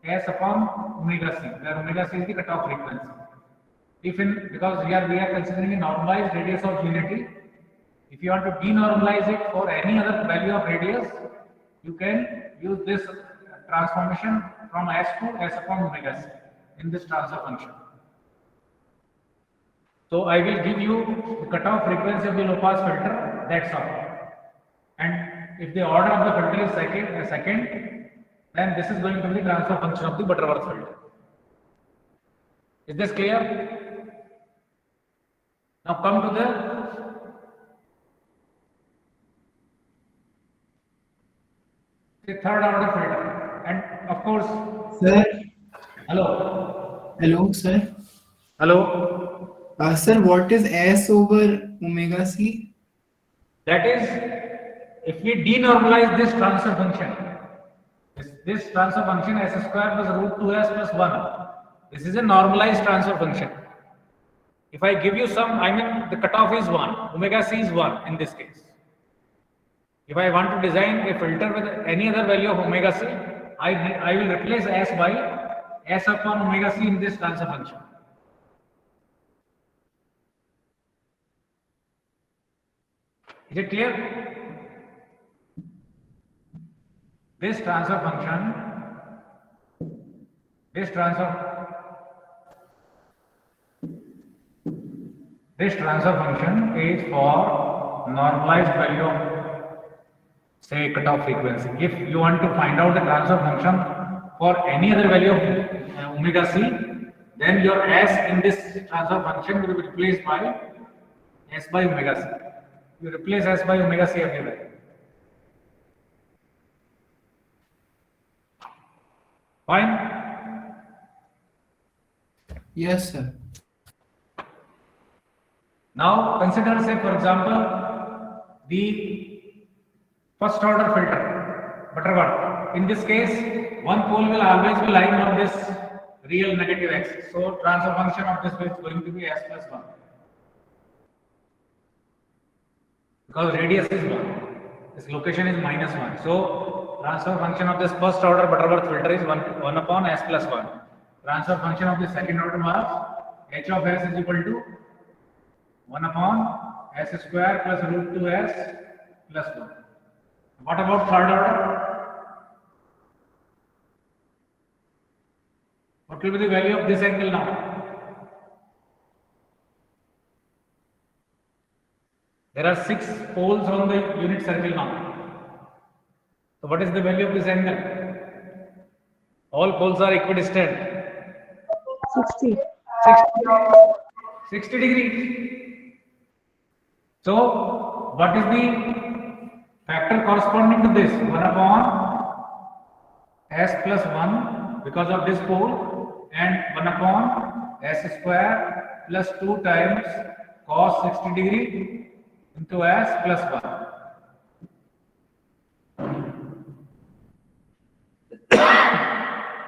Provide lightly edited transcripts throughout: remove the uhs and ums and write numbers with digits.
S upon omega c, where omega c is the cutoff frequency. If in, because here we are considering a normalized radius of unity, if you want to denormalize it for any other value of radius, you can use this transformation from S to S upon omega c in this transfer function. So I will give you the cutoff frequency of the low pass filter, that's all. And if the order of the filter is second, then this is going to be the transfer function of the Butterworth filter. Is this clear? Now come to the third order filter, and of course, Sir, hello, hello, sir. hello. Sir, what is S over omega c? That is, if we denormalize this transfer function, this transfer function s square plus root 2s plus 1, this is a normalized transfer function. If I give you some, I mean the cutoff is 1, omega c is 1 in this case. If I want to design a filter with any other value of omega c, I will replace s by s upon omega c in this transfer function. Is it clear? This transfer function, this transfer function is for normalized value of, say, cutoff frequency. If you want to find out the transfer function for any other value of omega c, then your s in this transfer function will be replaced by s by omega c. You replace s by omega c everywhere. Fine? Yes, sir. Now consider, say, for example, the first order filter, Butterworth. In this case, one pole will always be lying on this real negative axis. So transfer function of this is going to be s plus 1. Because radius is 1. This location is minus 1. So transfer function of this first order Butterworth filter is 1 upon s plus 1. Transfer function of the second order was h of s is equal to 1 upon s square plus root 2s plus 1. What about third order? What will be the value of this angle now? There are 6 poles on the unit circle now. So what is the value of this angle? All poles are equidistant. 60. 60 degrees. So what is the factor corresponding to this? 1 upon s plus 1 because of this pole, and 1 upon s square plus 2 times cos 60 degree into s plus 1.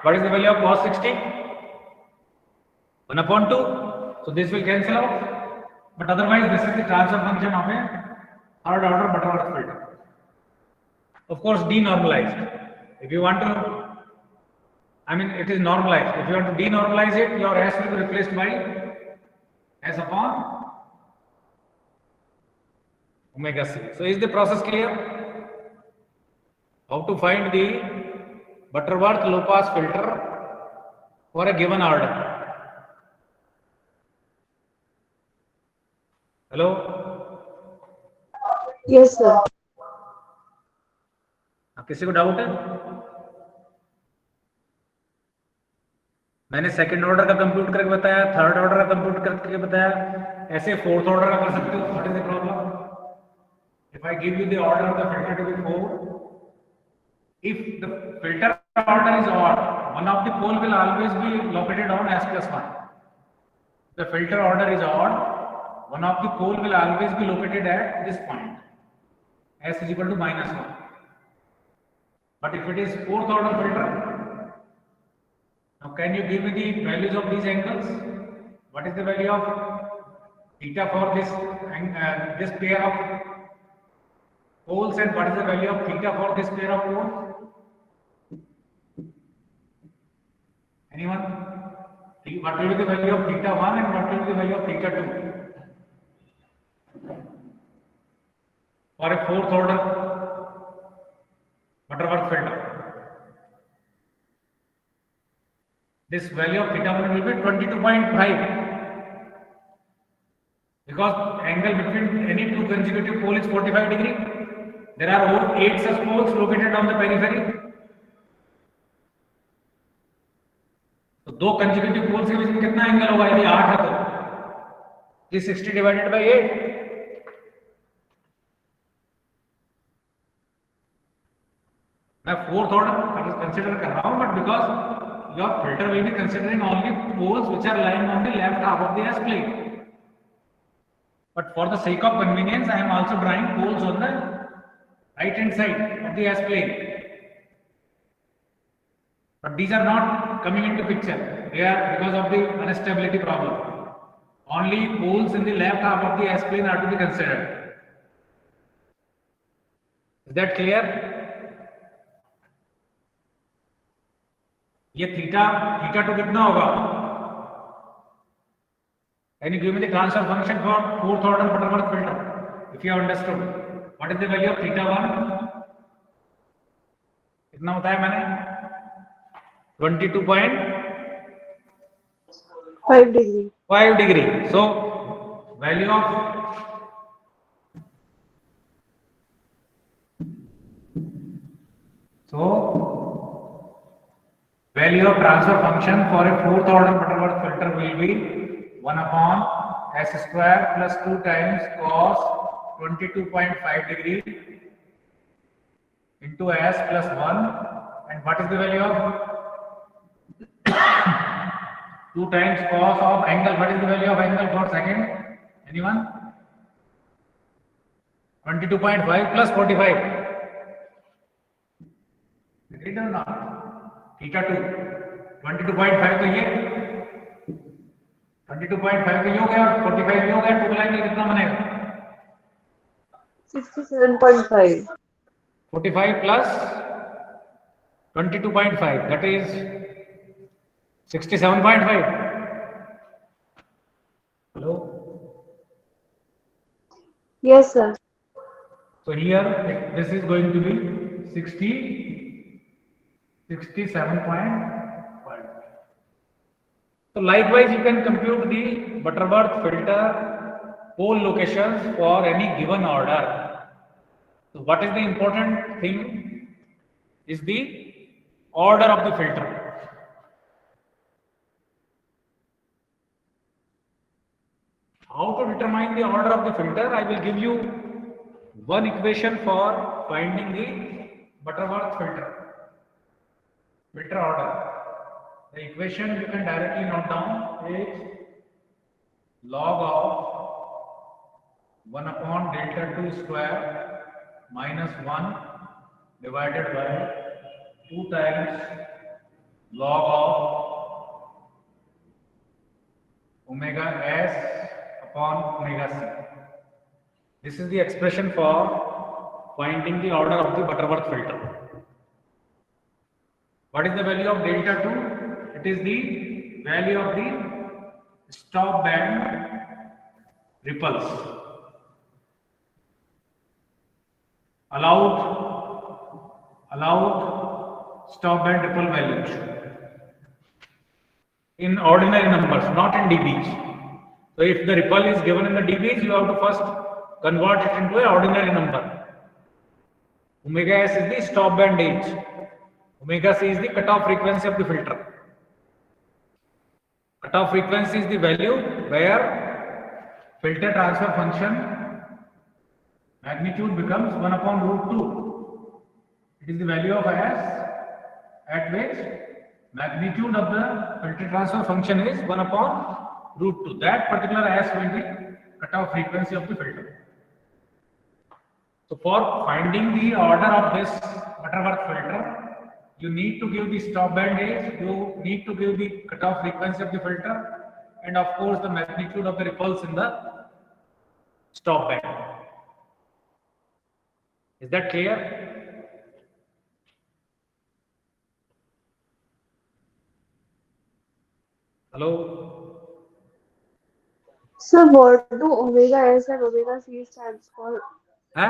What is the value of cos 60? 1 upon 2. So this will cancel out. But otherwise, this is the transfer function of a third order Butterworth filter. Of course, denormalized. If you want to, I mean, it is normalized. If you want to denormalize it, your s will be replaced by s upon omega c. So is the process clear? How to find the Butterworth low pass filter for a given order? Hello? Yes, sir. किसी को doubt है? मैंने second order का compute करके बताया, third order का compute करके बताया, ऐसे फोर्थ ऑर्डर का कर सकते हो. What is the problem? If I give you the order of the filter to be 4, if the filter order is odd, one of the pole will always be located on s plus 1. The filter order is odd, one of the pole will always be located at this point, s is equal to minus 1. But if it is fourth order filter, now can you give me the values of these angles? What is the value of theta for this pair of poles, and what is the value of theta for this pair of poles? Anyone? What will be the value of theta 1 and what will be the value of theta 2? For a fourth order Butterworth filter. This value of theta 1 will be 22.5. Because angle between any two consecutive poles is 45 degree. There are 8 such poles located on the periphery. तो दो consecutive poles के बीच में कितना angle होगा? यदि 8 है तो ये 60 डिवाइडेड बाय 8. मैं फोर्थ ऑर्डर कंसीडर कर रहा हूं, but because your filter will be considering only poles which are lying on the left half of the S plane. But for the sake of convenience, I am also drawing poles on the right hand side of the S plane. But these are not coming into picture. They are because of the instability problem. Only poles in the left half of the S plane are to be considered. Is that clear? ये theta 2 कितना होगा? Can you give me the transfer function for fourth order Butterworth filter? If you have understood, what is the value of theta 1? कितना होता है मैंने? 5 degree. 5 degree. So value of transfer function for a fourth order Butterworth filter will be 1 upon s square plus 2 times cos 22.5 degree into s plus 1. And what is the value of 2 times cos of angle? What is the value of angle for second? Anyone? 22.5 plus 45. Agreed or not? Theta 2 22.5 तो ये 22.5 तो ये हो गया और 45 ये हो गया. टोटल एंगल कितना बनेगा? 67.5. 45 plus 22.5, that is 67.5. Hello? Yes, sir. So here this is going to be 67.5. So likewise you can compute the Butterworth filter pole locations for any given order. So what is the important thing is the order of the filter. How to determine the order of the filter? I will give you one equation for finding the Butterworth filter order. The equation you can directly note down is log of 1 upon delta 2 square minus 1 divided by 2 times log of omega s upon omega c. This is the expression for finding the order of the Butterworth filter. What is the value of delta 2? It is the value of the stop band ripples. Allowed stop band ripple values in ordinary numbers, not in dBs. So if the ripple is given in the dBs, you have to first convert it into an ordinary number. Omega s is the stop band age. Omega c is the cutoff frequency of the filter. Cutoff frequency is the value where filter transfer function magnitude becomes 1 upon root 2. It is the value of s at which magnitude of the filter transfer function is 1 upon root 2. That particular s will be cutoff frequency of the filter. So for finding the order of this Butterworth filter, you need to give the stop band age, you need to give the cutoff frequency of the filter, and of course the magnitude of the ripples in the stop band. Is that clear? Hello, Sir, what do omega S and omega C stands for? है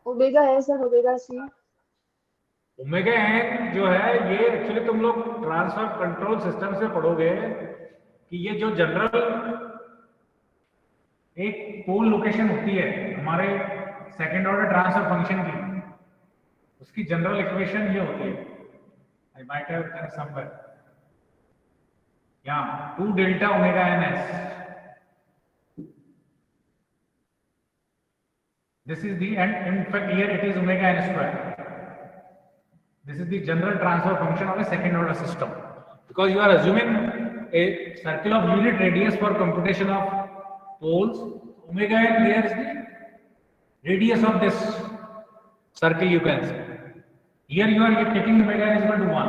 Omega S and omega C. Omega N जो है ये actually तुम लोग transfer control system से पढ़ोगे कि ये जो जनरल एक पोल लोकेशन होती है हमारे सेकंड ऑर्डर ट्रांसफर फंक्शन की, उसकी जनरल इक्वेशन ये होती है, I might have done somewhere, यहाँ 2 delta omega N S, this is the, and in fact here it is omega n square. This is the general transfer function of a second order system, because you are assuming a circle of unit radius for computation of poles. Omega n here is the radius of this circle, you can say. Here you are taking omega n is equal to 1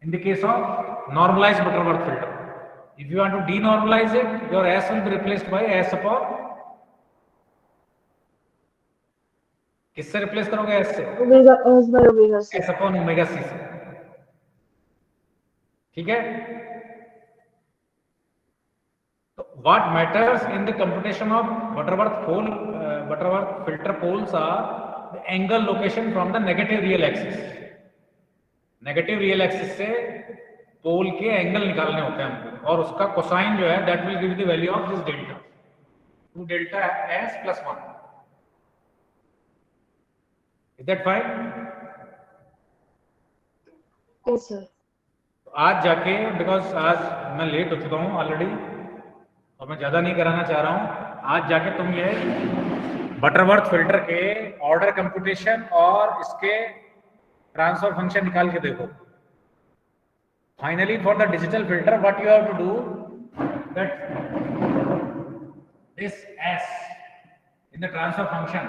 in the case of normalized Butterworth filter. If you want to denormalize it, your S will be replaced by S upon, किससे replace करोगे? S से, Omega S by omega C. S upon omega C से, ठीक है? तो what matters in the computation of Butterworth filter poles are the angle location from the negative real axis. Negative real axis से पोल के angle निकालने होते हैं हमको, और उसका कोसाइन जो है that will give the value of this delta, 2 delta S plus 1. Is that fine? Yes, sir. आज जाके, बिकॉज आज मैं लेट हो चुका हूँ ऑलरेडी और मैं ज़्यादा नहीं कराना चाह रहा हूँ, आज जाके तुम ये बटरवर्थ फिल्टर के ऑर्डर कंप्यूटेशन और इसके ट्रांसफर फंक्शन निकाल के देखो. Finally for the digital filter what you have to do, that this S in the transfer function,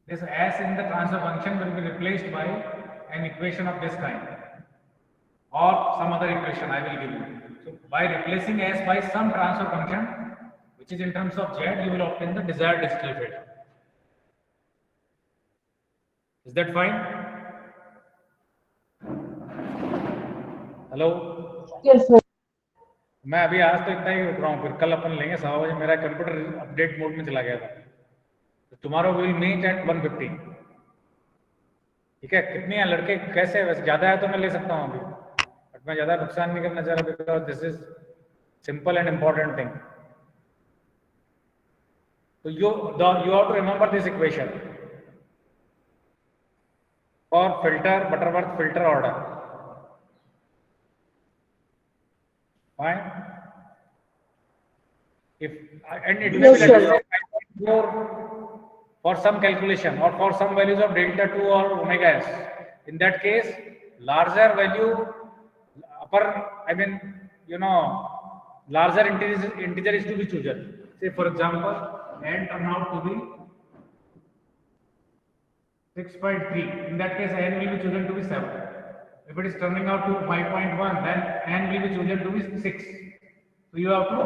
this S in the transfer function will be replaced by an equation of this kind or some other equation I will give you. So by replacing S by some transfer function which is in terms of Z, you will obtain the desired digital filter. Is that fine? Hello, Yes, sir. मैं अभी आज तो इतना ही रुक रहा हूँ, फिर कल अपन लेंगे 7 बजे. मेरा कंप्यूटर अपडेट मोड में चला गया था. Tomorrow will meet at 1:50. ठीक है? कितने हैं लड़के, कैसे? वैसे ज्यादा है तो मैं ले सकता हूँ अभी, बट मैं ज्यादा नुकसान नहीं करना चाह रहा, because this is simple and important thing. तो you have to remember this equation for filter, Butterworth filter order. Fine. If and it may Yes, be let's sir. say 5.4 for some calculation or for some values of delta 2 or omega s. In that case, larger value upper, I mean, you know, larger integer is to be chosen. Say for example, n turn out to be 6.3. In that case, n will be chosen to be 7. If it is turning out to 5.1, then n will be chosen to be 6. So you have to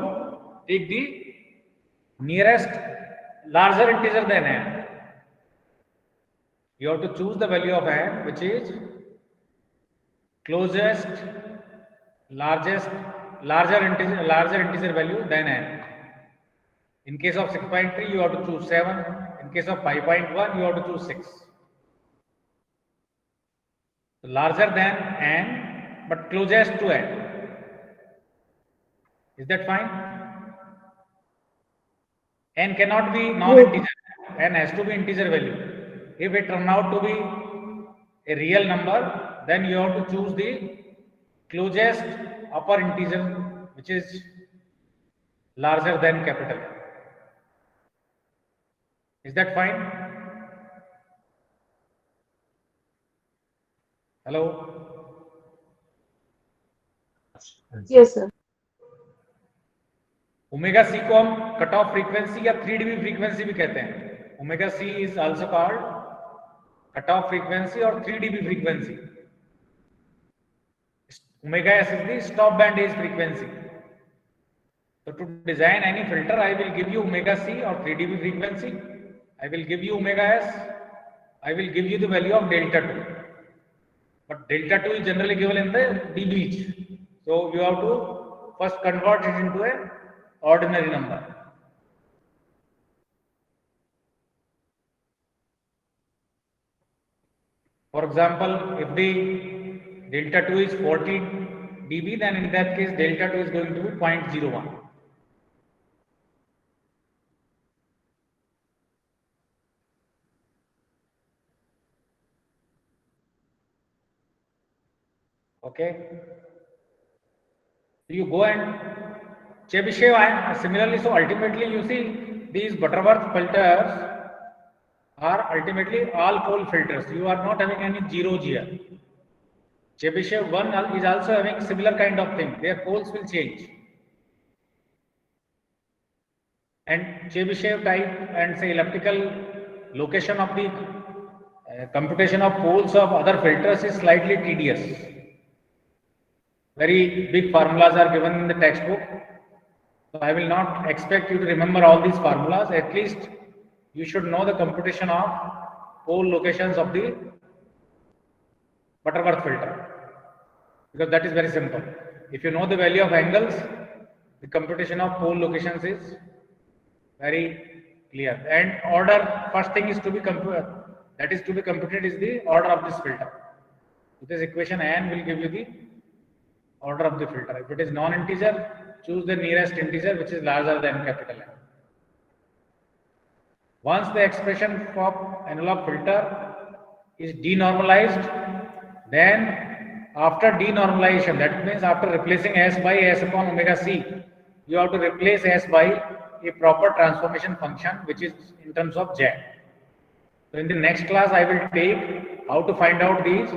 take the nearest larger integer than n. You have to choose the value of n which is closest, larger integer value than n. In case of 6.3, you have to choose 7. In case of 5.1, you have to choose 6. So larger than n, but closest to n. Is that fine? N cannot be non-integer. N has to be integer value. If it turn out to be a real number, then you have to choose the closest upper integer, which is larger than capital. Is that fine? Hello? Yes, sir. Omega C को हम cut off frequency या 3 dB frequency भी कहते हैं. Omega C is also called cut off frequency और 3 dB frequency. Omega S is the stop band edge frequency. So to design any filter, I will give you omega c or 3 dB frequency. I will give you omega s. I will give you the value of delta 2. but delta 2 is generally given in the dBs. So you have to first convert it into a ordinary number. For example, if the delta 2 is 40 dB, then in that case delta 2 is going to be 0.01. Okay. You go and Chebyshev, similarly, so ultimately you see these Butterworth filters are ultimately all pole filters. You are not having any zeros here. Chebyshev 1 is also having similar kind of thing. Their poles will change. And Chebyshev type and say elliptical location of the computation of poles of other filters is slightly tedious. Very big formulas are given in the textbook. So I will not expect you to remember all these formulas. At least you should know the computation of pole locations of the Butterworth filter, because that is very simple. If you know the value of angles, the computation of pole locations is very clear. And order, first thing is to be computed, that is to be computed is the order of this filter. So this equation n will give you the order of the filter. If it is non-integer, choose the nearest integer which is larger than capital N. Once the expression of analog filter is denormalized, then after denormalization, that means after replacing S by S upon omega C, you have to replace S by a proper transformation function which is in terms of Z. So in the next class I will take how to find out these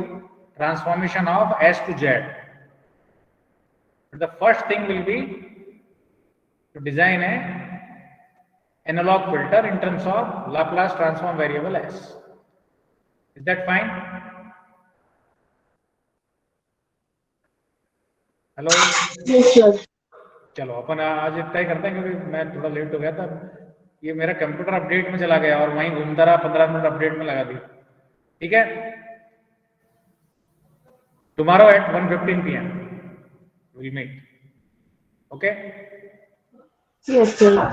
transformation of S to Z. But the first thing will be to design a analog filter in terms of Laplace transform variable S. Is that fine? Hello Yes, sir. चलो अपन आज इतना ही करते हैं क्योंकि मैं थोड़ा late हो गया था. ये मेरा कंप्यूटर अपडेट में चला गया और वहीं घूमता रहा, 15 मिनट अपडेट में लगा दी. ठीक है, tomorrow at 1:15 PM we'll meet. Okay. Yes, sir.